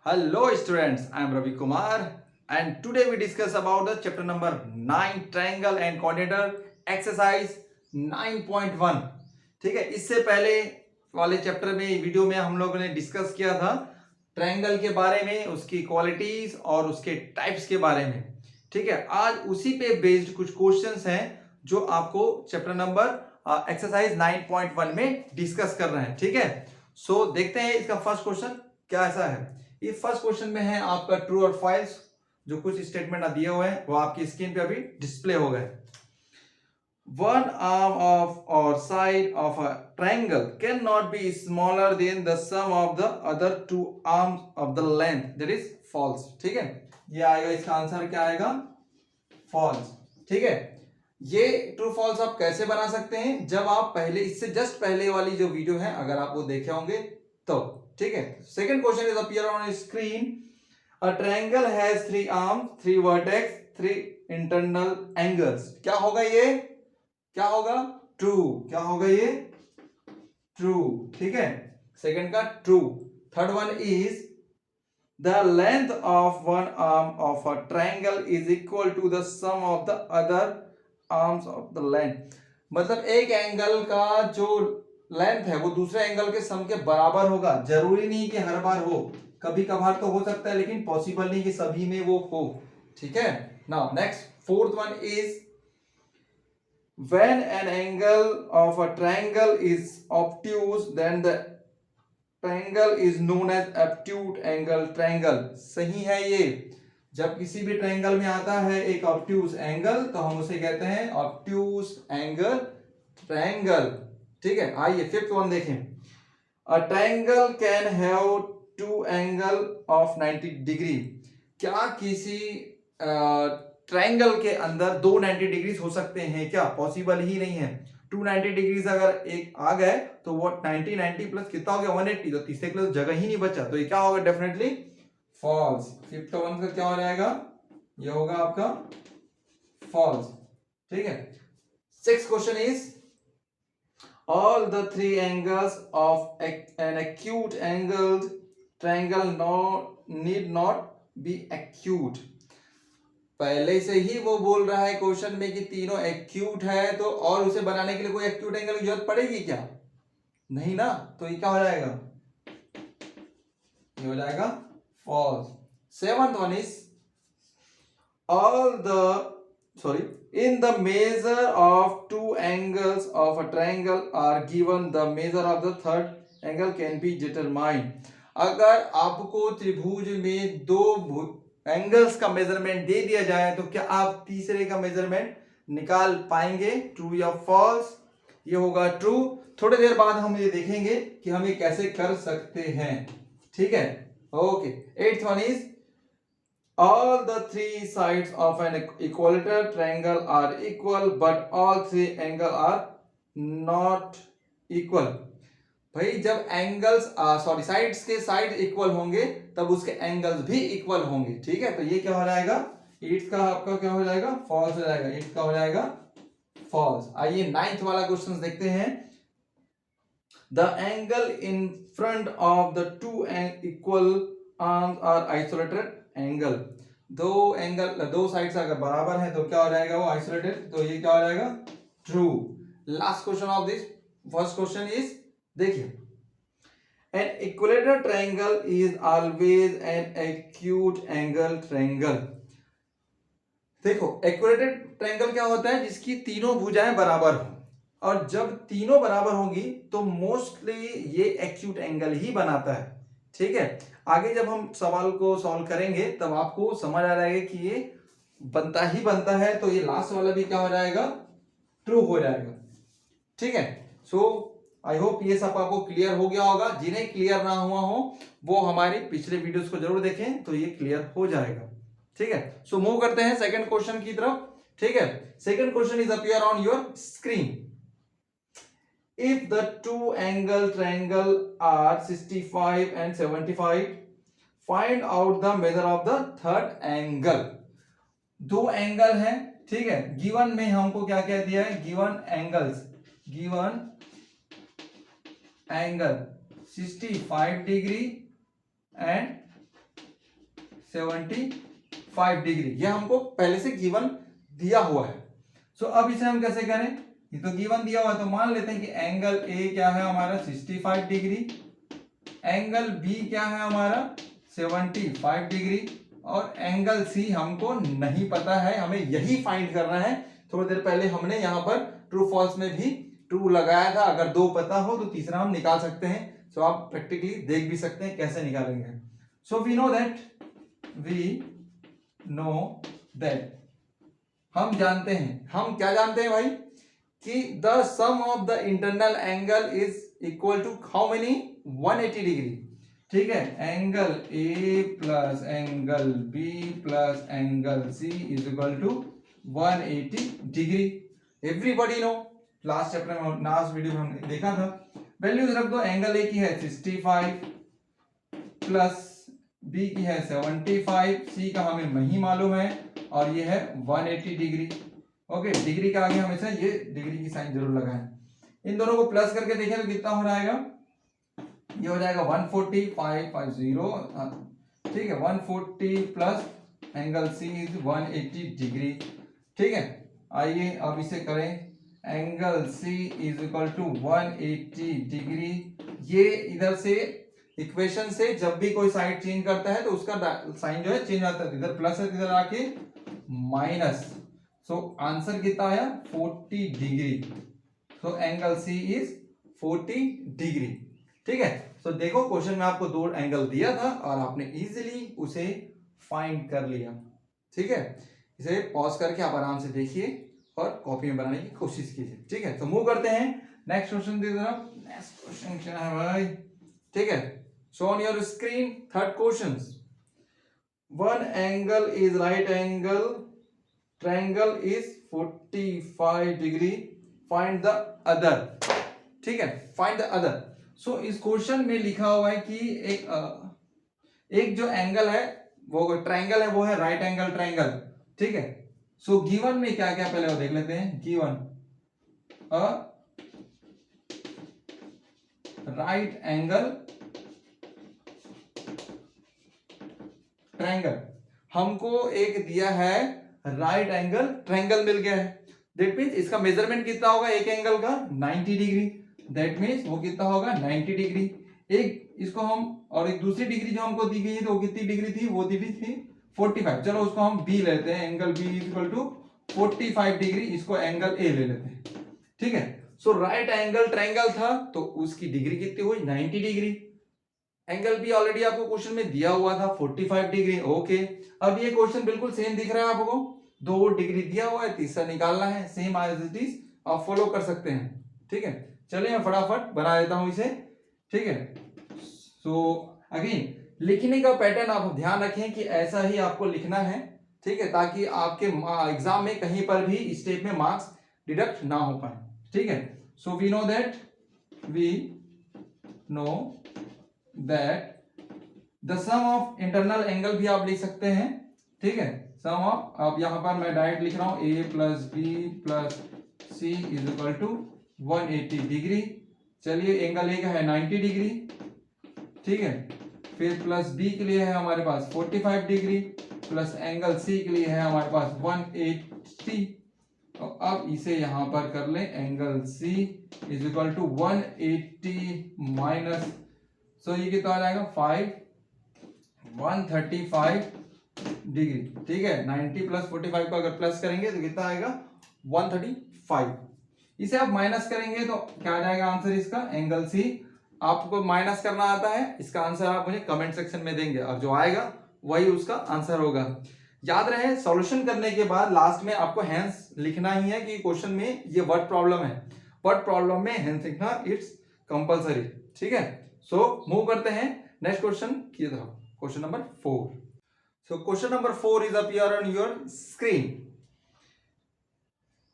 Hello students, I am Ravi Kumar and today we discuss about the chapter number 9 triangle and coordinator exercise 9.1। ठीक है, इससे पहले वाले chapter में video में हम लोगों ने डिस्कस किया था ट्रायंगल के बारे में, उसकी क्वालिटीज और उसके टाइप्स के बारे में। ठीक है, आज उसी पे बेस्ड कुछ क्वेश्चंस हैं जो आपको चैप्टर नंबर एक्सरसाइज 9.1 में डिस्कस कर रहे हैं। ठीक है, सो देखते हैं इसका फर्स्ट क्वेश्चन क्या ऐसा है। इस फर्स्ट क्वेश्चन में है आपका ट्रू और फॉल्स, जो कुछ स्टेटमेंट दिए हुए हैं वो आपकी स्क्रीन पे अभी डिस्प्ले हो गए। One arm of or side of a triangle cannot be smaller than the sum of the other two arms of the length, that is false। ठीक है, ये आएगा, इसका आंसर क्या आएगा? फॉल्स। ठीक है, ये ट्रू फॉल्स आप कैसे बना सकते हैं? जब आप पहले इससे जस्ट पहले वाली जो वीडियो है अगर आप वो देखे होंगे तो। ठीक है, second question is appear on screen. A triangle has 3 arms, 3 vertex, 3 internal angles. क्या होगा ये? क्या होगा? ट्रू। क्या होगा ये? ट्रू। ठीक है, सेकंड का true. Third one is the length of one arm of a triangle is equal to the sum of the other arms of the length। मतलब एक एंगल का जो लेंथ है वो दूसरे एंगल के सम के बराबर होगा। जरूरी नहीं कि हर बार हो, कभी कभार तो हो सकता है, लेकिन पॉसिबल नहीं कि सभी में वो हो। ठीक है, now next fourth one is when an angle of a triangle is obtuse then the triangle is known as obtuse angle triangle. सही है ये। जब किसी भी ट्रायंगल में आता है एक ऑब्ट्यूज एंगल तो हम उसे कहते हैं ऑब्ट्यूज एंगल ट्रायंगल। ठीक है, आइए फिफ्थ वन देखें। A triangle can have two angle of 90 degree. क्या किसी ट्रायंगल के अंदर दो 90 डिग्री हो सकते हैं? क्या पॉसिबल ही नहीं है। 290 डिग्रीज अगर एक आ गए तो वो 90 90 प्लस कितना हो गया? 180। तो तीसरे के लिए जगह ही नहीं बचा, तो ये क्या होगा? Definitely false. फिफ्थ वन का क्या हो जाएगा? ये होगा आपका फॉल्स। ठीक है, six question is all the three angles of an acute angled triangle need not be acute। पहले से ही वो बोल रहा है क्वेश्चन में कि तीनों एक्यूट है, तो और उसे बनाने के लिए कोई एक्यूट एंगल की जरूरत पड़ेगी क्या? नहीं ना, तो ये क्या हो जाएगा? ये हो जाएगा false. Seventh one is in the measure of two angles of a triangle are given, the measure of the third angle can be determined। अगर आपको त्रिभुज में दो एंगल्स का मेजरमेंट दे दिया जाए तो क्या आप तीसरे का मेजरमेंट निकाल पाएंगे? ट्रू या फॉल्स? ये होगा ट्रू। थोड़ी देर बाद हम ये देखेंगे कि हम ये कैसे कर सकते हैं। ठीक है, okay. Eighth one is all the three sides of an equilateral triangle are equal but all three angles are not equal। भाई जब एंगल्स साइड्स के साइड इक्वल होंगे तब उसके एंगल्स भी इक्वल होंगे। ठीक है, तो ये क्या हो जाएगा? एट्थ का आपका क्या हो जाएगा? फॉल्स हो जाएगा। एट्थ का हो जाएगा फॉल्स। आइए नाइन्थ वाला क्वेश्चन देखते हैं। The angle in front of the two equal arms are isolated angle. दो साइड्स अगर बराबर है तो क्या हो जाएगा? वो आइसोलेटेड। तो ये क्या हो जाएगा? True. Last question of this first question is, देखिए, an equilateral triangle is always an acute angle triangle। देखो, इक्विलेटरल ट्रायंगल क्या होता है? जिसकी तीनों भुजाएं बराबर हो, और जब तीनों बराबर होंगी तो मोस्टली ये एक्यूट एंगल ही बनाता है। ठीक है, आगे जब हम सवाल को सॉल्व करेंगे तब आपको समझ आ जाएगा कि ये बनता ही बनता है। तो ये लास्ट वाला भी क्या हो जाएगा? ट्रू हो जाएगा। ठीक है, सो आई होप ये सब आपको क्लियर हो गया होगा। जिन्हें क्लियर ना हुआ हो वो हमारी पिछले वीडियोस को जरूर देखें, तो ये क्लियर हो जाएगा। ठीक है, सो मूव करते हैं सेकंड क्वेश्चन की तरफ। ठीक है, second question is appear on your screen. If the two angle triangle are 65 and 75, find out the measure of the third angle। दो एंगल हैं, ठीक है, गिवन में हमको क्या क्या दिया है? Given angle 65 degree and 75 degree, ये हमको पहले से गिवन दिया हुआ है। सो अब इसे हम कैसे करें, ये तो गिवन दिया हुआ है, तो मान लेते हैं कि एंगल ए क्या है हमारा 65 डिग्री, एंगल बी क्या है हमारा 75 डिग्री, और एंगल सी हमको नहीं पता है, हमें यही फाइंड करना है। थोड़ी देर पहले हमने यहाँ पर ट्रू फॉल्स में भी ट्रू लगाया था, अगर दो पता हो तो तीसरा हम निकाल सकते हैं। सो आप प्रैक्टिकली देख भी सकते हैं कैसे निकालेंगे। सो वी नो दैट हम जानते हैं, हम क्या जानते हैं भाई, कि the sum of the internal angle is equal to how many 180 degree. ठीक है, angle A plus angle B plus angle C is equal to 180 degree. Everybody know, last chapter में लास्ट वीडियो में हमने देखा था। वैल्यूज रख दो, angle A की है 65 प्लस बी की है 75, सी का हमें नहीं मालूम है, और ये है 180 डिग्री। ओके, डिग्री के आगे हमेशा ये डिग्री की साइन जरूर लगाएं। इन दोनों को प्लस करके देखें तो कितना हो जाएगा, ये हो जाएगा 145 ठीक है, 140 plus angle C is 180 degree. ठीक है, आइए अब इसे करें, angle C is equal to 180 degree. ये इधर से इक्वेशन से जब भी कोई साइड चेंज करता है तो उसका साइन जो है चेंज आता है, इधर प्लस है इधर आके माइनस। सो आंसर कितना आया 40 degree. So angle C is 40 degree. ठीक है, सो देखो क्वेश्चन में आपको दो एंगल दिया था और आपने इजीली उसे फाइंड कर लिया। ठीक है, इसे पॉज करके आप आराम से देखिए और कॉपी में बनाने की कोशिश कीजिए। ठीक है, तो मूव करते हैं नेक्स्ट क्वेश्चन की तरफ। नेक्स्ट क्वेश्चन क्या है भाई, ठीक है, show on your screen third question. One angle is right angle triangle is 45 degree, find the other. ठीक है, फाइंड द अदर। सो इस क्वेश्चन में लिखा हुआ है कि एक जो एंगल है वो ट्रायंगल है, वो है राइट एंगल ट्रायंगल। ठीक है, सो गिवन में क्या क्या पहले वो देख लेते हैं। गिवन राइट एंगल ट्रायंगल, हमको एक दिया है राइट एंगल ट्रायंगल मिल गया है। दैट मींस इसका मेजरमेंट कितना होगा एक एंगल का 90 डिग्री। दैट मींस वो कितना होगा 90 डिग्री। एक इसको हम, और एक दूसरी डिग्री जो हमको दी गई है तो वो कितनी डिग्री थी, वो दी थी 45। चलो उसको हम बी लेते हैं, angle B is equal to 45 degree, इसको एंगल ए ले लेते हैं। ठीक है, सो राइट एंगल ट्रायंगल था तो उसकी डिग्री कितनी हुई 90 डिग्री। एंगल बी ऑलरेडी आपको क्वेश्चन में दिया हुआ था 45 डिग्री। ओके, अब ये क्वेश्चन बिल्कुल सेम दिख रहा है आपको, 2 डिग्री दिया हुआ है, तीसरा निकालना है, सेम एज इट इज आप फॉलो कर सकते हैं। ठीक है, चलिए मैं फटाफट बना देता हूं इसे। ठीक है, सो अगेन लिखने का पैटर्न आप ध्यान रखें कि ऐसा ही आपको लिखना है। ठीक है, ताकि आपके एग्जाम में कहीं पर भी स्टेप में मार्क्स डिडक्ट ना हो पाए। ठीक है, so we know that the sum of internal angle भी आप लिख सकते हैं। ठीक है, सम ऑफ, अब यहां पर मैं डायरेक्ट लिख रहा हूं A plus B plus C is equal to 180 डिग्री। चलिए एंगल ए का है 90 डिग्री। ठीक है, फिर प्लस बी के लिए है हमारे पास 45 डिग्री, प्लस एंगल सी के लिए है हमारे पास 180। तो अब इसे यहां पर कर लें, angle C is equal to 180 minus, so ये कितना आ जाएगा 135 डिग्री। ठीक है, 90 प्लस 45 को अगर प्लस करेंगे तो कितना आएगा 135। इसे आप माइनस करेंगे तो क्या आ जाएगा आंसर इसका, एंगल सी। आपको माइनस करना आता है, इसका आंसर आप मुझे कमेंट सेक्शन में देंगे और जो आएगा वही उसका आंसर होगा। याद रहे सॉल्यूशन करने के बाद लास्ट में आपको हेंस लिखना ही है कि क्वेश्चन में ये वर्ड प्रॉब्लम है, वर्ड प्रॉब्लम में हेंस लिखना इट्स कंपलसरी। ठीक है, सो मूव करते हैं नेक्स्ट क्वेश्चन की तरफ, question number 4। So question number 4 is appear on your screen.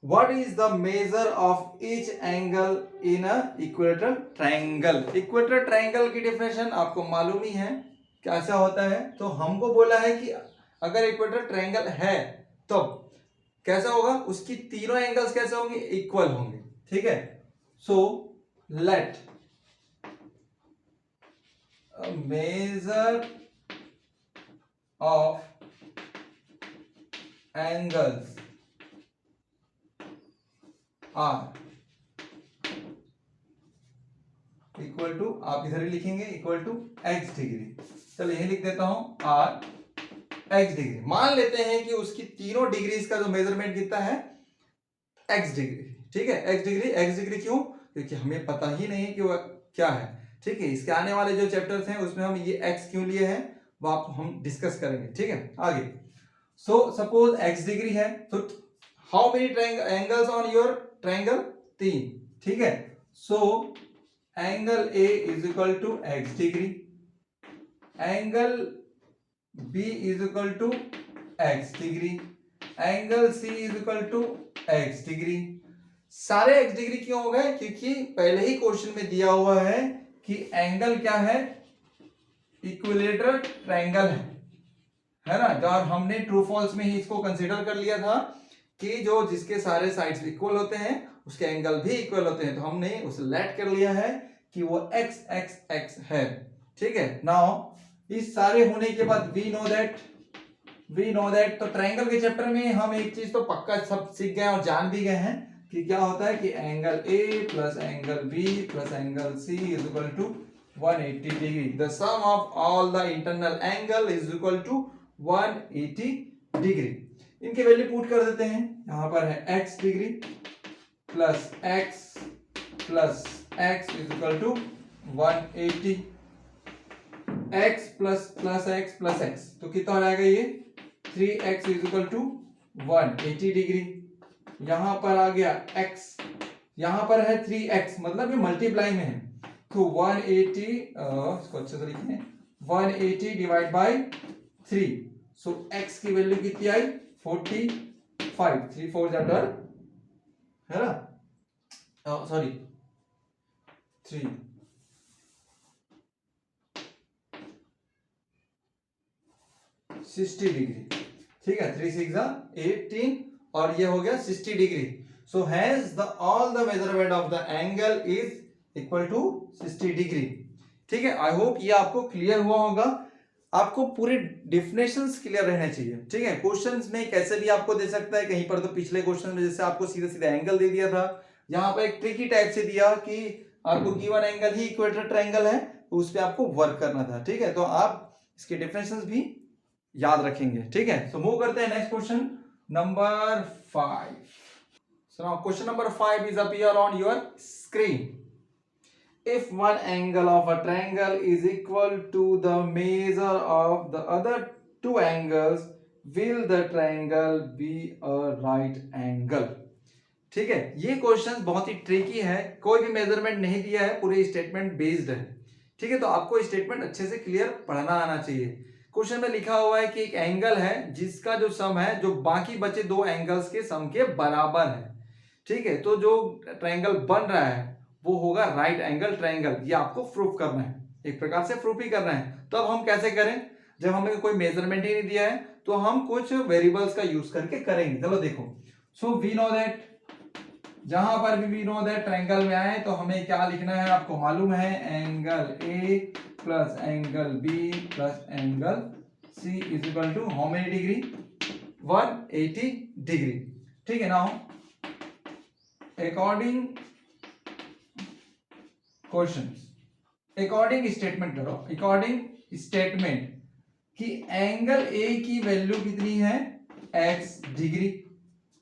What is the measure of each angle in a equilateral triangle? Equilateral triangle की definition आपको मालूम ही है कैसा होता है। तो हमको बोला है कि अगर इक्वेटर ट्रायंगल है तो कैसा होगा, उसकी तीनों एंगल्स कैसे होंगे, इक्वल होंगे। ठीक है, so let measure of angles are equal to, आप इधर ही लिखेंगे इक्वल टू एक्स डिग्री। चलो यही लिख देता हूं आर एक्स डिग्री। मान लेते हैं कि उसकी तीनों डिग्रीज का जो मेजरमेंट कितना है एक्स डिग्री। ठीक है, एक्स डिग्री क्यों? क्योंकि हमें पता ही नहीं कि वो क्या है। ठीक है, इसके आने वाले जो चैप्टर्स हैं उसमें हम ये एक्स क्यों लिए हैं वो आप हम डिस्कस करेंगे। ठीक है, आगे सो सपोज एक्स डिग्री है तो how many angles on your triangle? 3। ठीक है, so angle A is equal to X degree, angle B is equal to X degree, angle C is equal to X degree. सारे X degree क्यों हो गए? क्योंकि पहले ही क्वेश्चन में दिया हुआ है कि एंगल क्या है, इक्विलेटरल ट्रायंगल है ना। और हमने ट्रू फॉल्स में ही इसको कंसीडर कर लिया था कि जो जिसके सारे साइड्स इक्वल होते हैं उसके एंगल भी इक्वल होते हैं, तो हमने उसे लेट कर लिया है कि वो एक्स एक्स एक्स है। ठीक है, नाउ इस सारे होने के बाद वी नो दैट तो ट्रायंगल के चैप्टर में हम एक चीज तो पक्का सब सीख गए और जान भी गए हैं कि क्या होता है कि angle A plus angle B plus angle C is equal to 180 degree. The sum of all the internal angle is equal to 180 degree. इनके वैल्यू पुट कर देते हैं। यहां पर है x degree plus x is equal to 180, x plus x तो कितना हो जाएगा ये 3x is equal to 180 degree. यहां पर आ गया x, यहां पर है 3x मतलब ये मल्टीप्लाई में है तो 180 इसको अच्छे से लिखें 180 डिवाइड बाय 3। सो x की वैल्यू कितनी आई 45, 3 4 जा 12 है ना, सॉरी 3 60 डिग्री। ठीक है, 3 6 18 और ये हो गया 60 degree. So has the all the measurement of the angle is equal to 60 degree. ठीक है, आई होप ये आपको क्लियर हुआ होगा। आपको पूरे डेफिनेशंस क्लियर रहने चाहिए। ठीक है, क्वेश्चंस में कैसे भी आपको दे सकता है, कहीं पर तो पिछले क्वेश्चन में जैसे आपको सीधा सीधा एंगल दे दिया था, यहाँ पर एक ट्रिकी टाइप से दिया कि आपको गिवन एंगल ही इक्वेटर ट्रायंगल है तो उस पर आपको वर्क करना था। ठीक है, तो आप इसके डेफिनेशंस भी याद रखेंगे। ठीक है, सो मूव करते हैं next question number 5। So now question number 5 is appear on your screen. If one angle of a triangle is equal to the measure of the other two angles, will the triangle be a right angle? ठीक है, ये question बहुत ही tricky है, कोई भी measurement नहीं दिया है, पूरे स्टेटमेंट बेस्ड है। ठीक है, तो आपको स्टेटमेंट अच्छे से क्लियर पढ़ना आना चाहिए। क्वेश्चन में लिखा हुआ है कि एक एंगल है जिसका जो सम है जो बाकी बचे दो एंगल्स के सम के बराबर है। ठीक है, तो जो ट्रायंगल बन रहा है वो होगा राइट एंगल ट्रायंगल। ये आपको प्रूफ करना है, एक प्रकार से प्रूफ ही करना है। तो अब हम कैसे करें, जब हमें कोई मेजरमेंट ही नहीं दिया है तो हम कुछ वेरिएबल्स का यूज करके करेंगे। चलो देखो, सो वी नो दैट, जहां पर भी वी नो दैट ट्रायंगल में आए तो हमें क्या लिखना है, आपको मालूम है angle A plus angle B plus angle C is equal to how many degree 180 degree. ठीक है, now according questions, according statement करो, अकॉर्डिंग स्टेटमेंट कि एंगल ए की वैल्यू कितनी है x डिग्री।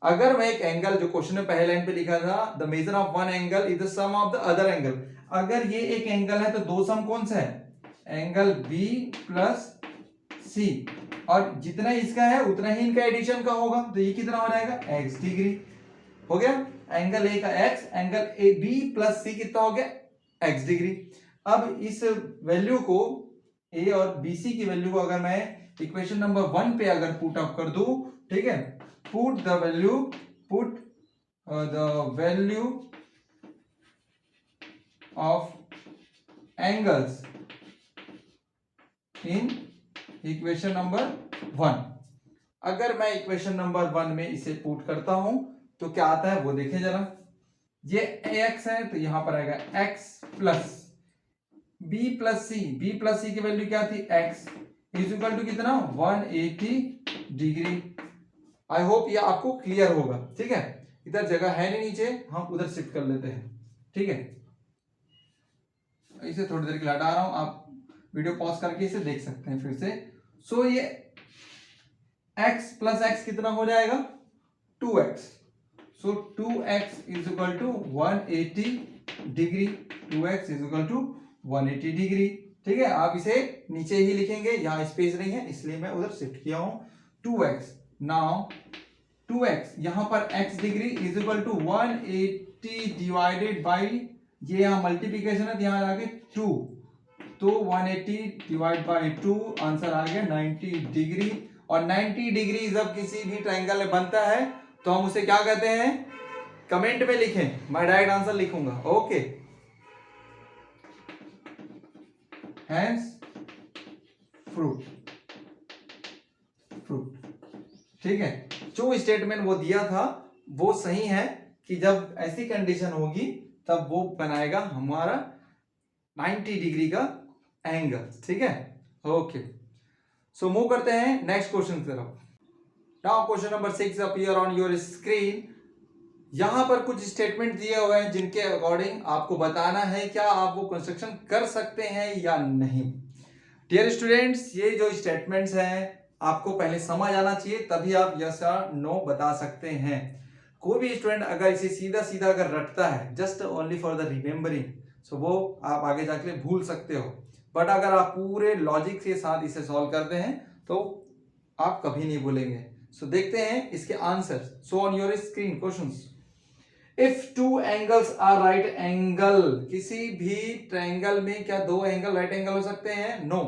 अगर मैं एक एंगल जो क्वेश्चन में पहले लाइन पे लिखा था the measure of one angle is the sum of the other angle, अगर ये एक एंगल है तो दो सम कौन सा है एंगल b प्लस c, और जितना इसका है उतना ही इनका एडिशन का होगा तो ये कितना हो जाएगा x डिग्री। हो गया, एंगल ए का x, angle A B plus C कितना हो गया x डिग्री। अब इस वैल्यू को a और bc की वैल्यू को अगर मैं इक्वेशन नंबर 1 पे अगर पुट अप कर दूं, ठीक है, put the value of angles in equation number 1। अगर मैं इक्वेशन नंबर 1 में इसे पुट करता हूं तो क्या आता है वो देखें जरा। ये x है तो यहां पर आएगा x प्लस b प्लस सी की वैल्यू क्या थी x, इज इक्वल टू कितना 180 डिग्री। आई होप ये आपको क्लियर होगा। ठीक है, इधर जगह है नहीं नीचे, हम उधर शिफ्ट कर लेते हैं। ठीक है, इसे थोड़ी देर के लिए हटा रहा हूं, आप वीडियो पॉज करके इसे देख सकते हैं फिर से। सो ये x प्लस एक्स कितना हो जाएगा 2x। So 2x is equal to 180 degree, 2x is equal to 180 degree. ठीक है, आप इसे नीचे ही लिखेंगे, यहाँ स्पेस नहीं है इसलिए मैं उधर शिफ्ट किया हूं। 2x नाउ 2x यहां पर x degree is equal to 180 divided by, ये यहाँ मल्टीप्लीकेशन है, यहाँ आगे 2, तो 180 डिवाइड बाई 2, आंसर आ गया 90 डिग्री। और 90 डिग्री जब किसी भी ट्रायंगल में बनता है तो हम उसे क्या कहते हैं, कमेंट में लिखें, मैं डायरेक्ट आंसर लिखूंगा। Okay, hence fruit, fruit. ठीक है, जो स्टेटमेंट वो दिया था वो सही है कि जब ऐसी कंडीशन होगी तब वो बनाएगा हमारा 90 डिग्री का एंगल। ठीक है, ओके। सो मूव करते हैं नेक्स्ट क्वेश्चन की तरफ। Now question number 6 appear on your screen. यहां पर कुछ स्टेटमेंट दिए हुए हैं जिनके अकॉर्डिंग आपको बताना है क्या आप वो कंस्ट्रक्शन कर सकते हैं या नहीं। डियर स्टूडेंट्स, ये जो स्टेटमेंट्स हैं आपको पहले समझ आना चाहिए, तभी आप यस या नो बता सकते हैं। कोई भी स्टूडेंट अगर इसे सीधा सीधा अगर रटता है just only for the remembering, so वो आप आगे जाके भूल सकते हो। बट अगर आप पूरे लॉजिक के साथ इसे सॉल्व करते हैं तो आप कभी नहीं भूलेंगे। सो देखते हैं इसके answer. So on your screen questions. If two angles are right angle, किसी भी ट्रायंगल में क्या दो एंगल राइट एंगल हो सकते हैं? नो,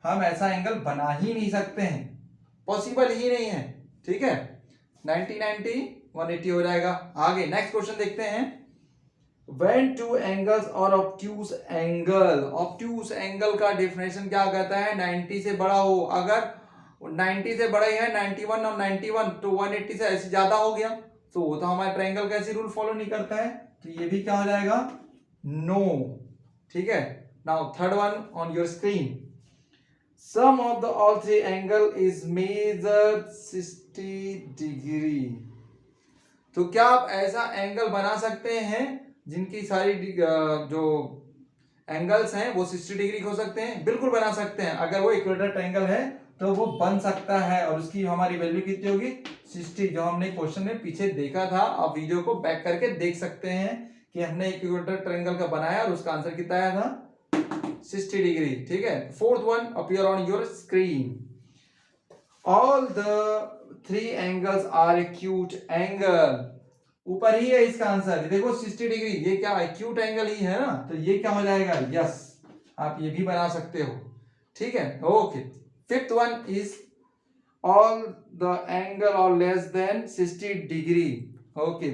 हम ऐसा एंगल बना ही नहीं सकते हैं, पॉसिबल ही नहीं है। ठीक है, 90 90 180 हो जाएगा। आगे नेक्स्ट क्वेश्चन देखते हैं। When two angles or obtuse angle, obtuse angle का डेफिनेशन क्या कहता है? 90 से बड़ा हो, अगर 90 से बड़ा ही है 91 और 91 तो 180 से ऐसे ज्यादा हो गया तो वो तो हमारे ट्रायंगल का ऐसे रूल फॉलो नहीं करता है, तो ये भी क्या हो जाएगा? नो। ठीक है, now third one on your screen. Sum of the all three angle is measured 60 degree. तो क्या आप ऐसा एंगल बना सकते हैं जिनकी सारी जो एंगल्स हैं वो 60 डिग्री हो सकते हैं? बिल्कुल बना सकते हैं। अगर वो इक्वेटर ट्रायंगल है तो वो बन सकता है, और उसकी हमारी वैल्यू कितनी होगी? 60, जो हमने क्वेश्चन में पीछे देखा था। आप वीडियो को बैक करके देख सकते हैं कि हमने इक्वेटर ट्रायंगल का बनाया और उसका आंसर कितना आया था? 60 डिग्री। ठीक है, fourth one appear on your screen. All the three angles are acute angle. ऊपर ही है इसका आंसर, देखो 60 डिग्री, ये क्या एक्यूट एंगल ही है ना, तो ये क्या हो जाएगा? यस, आप ये भी बना सकते हो। ठीक है, okay. Fifth one is all the angle और लेस देन 60 डिग्री। ओके,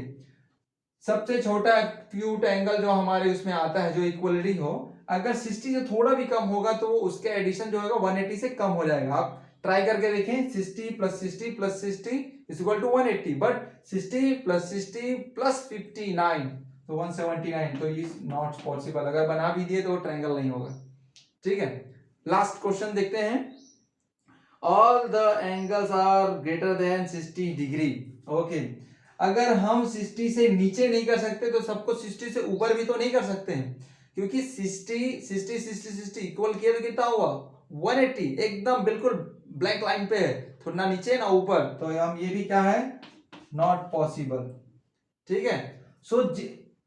सबसे छोटा एक्यूट एंगल जो हमारे उसमें आता है जो इक्वलिटी हो, अगर 60 से थोड़ा भी कम होगा तो उसके एडिशन जो होगा 180 से कम हो जाएगा। आप ट्राई करके देखें, 60 प्लस 60 प्लस 60 इज इक्वल टू 180, बट 60 प्लस 60 प्लस 59 तो 179, तो इज नॉट पॉसिबल। अगर बना भी दिए तो ट्रायंगल नहीं होगा। ठीक है, लास्ट क्वेश्चन देखते हैं। All the angles are greater than 60 degree. Okay, अगर हम 60 से नीचे नहीं कर सकते तो सबको 60 से ऊपर भी तो नहीं कर सकते हैं, क्योंकि 60 इक्वल किया तो कितना हुआ? 180, एकदम बिल्कुल ब्लैक लाइन पे है, तो ना नीचे ना ऊपर, तो हम ये भी क्या है? Not possible. ठीक है, सो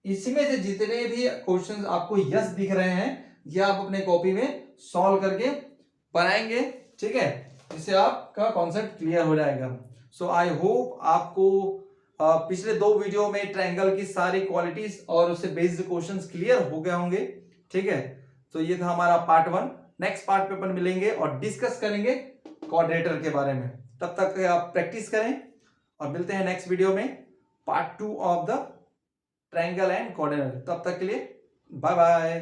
इसमें से जितने भी क्वेश्चंस आपको यस दिख रहे हैं ये आप अपने कॉपी में सॉल्व करके बनाएंगे। ठीक है, जिससे आपका कॉन्सेप्ट क्लियर हो जाएगा। सो आई होप आपको पिछले दो वीडियो में ट्रायंगल की सारी क्वालिटीज और उससे बेस्ड क्वेश्चंस क्लियर हो गए होंगे। ठीक है, तो ये था हमारा पार्ट 1। नेक्स्ट पार्ट पे अपन मिलेंगे और डिस्कस करेंगे क्वाड्रेटर के बारे में। तब तक आप प्रैक्टिस करें और मिलते हैं नेक्स्ट वीडियो में part 2 of the triangle and क्वाड्रेटर। तब तक के लिए बाय बाय।